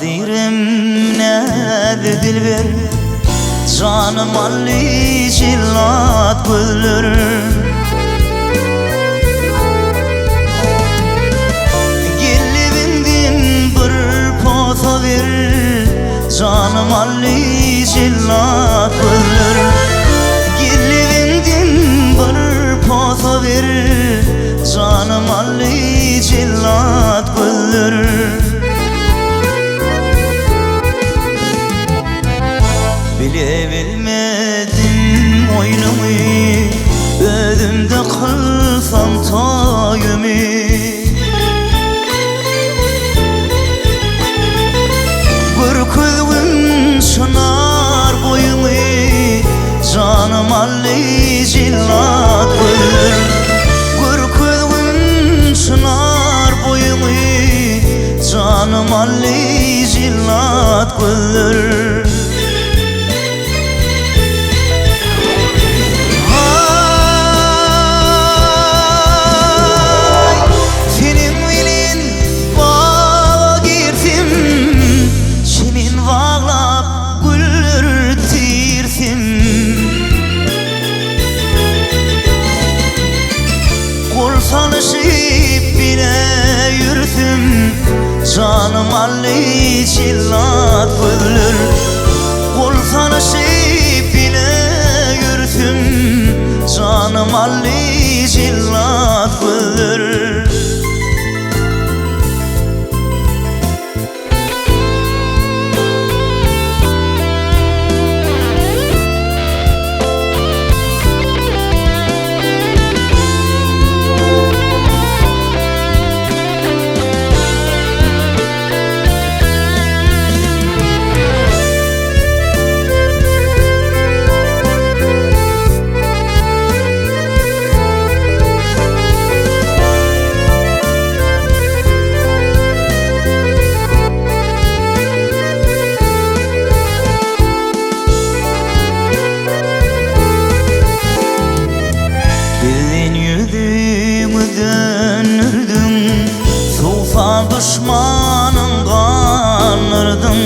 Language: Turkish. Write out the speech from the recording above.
Taqdirim näde dilber, canım alli jillat gözler. Gelibindin bir posa ver, canım alli jillat gözler. Gelibindin bir posa ver, canım alli jillat gözler. Bilebilmedim oynumu, özümde kılsam tayımı. Bir közün şınar boyumu, canım alli jillat gözler. Bir közün şınar boyumu, canım alli jillat gözler. Tanışıp bile yürüdüm, canım alli jillat gözler. Kol tanışıp bile yürüdüm, canım alli jillat gözler. Dönürdüm, soğusa düşmanım kanırdım.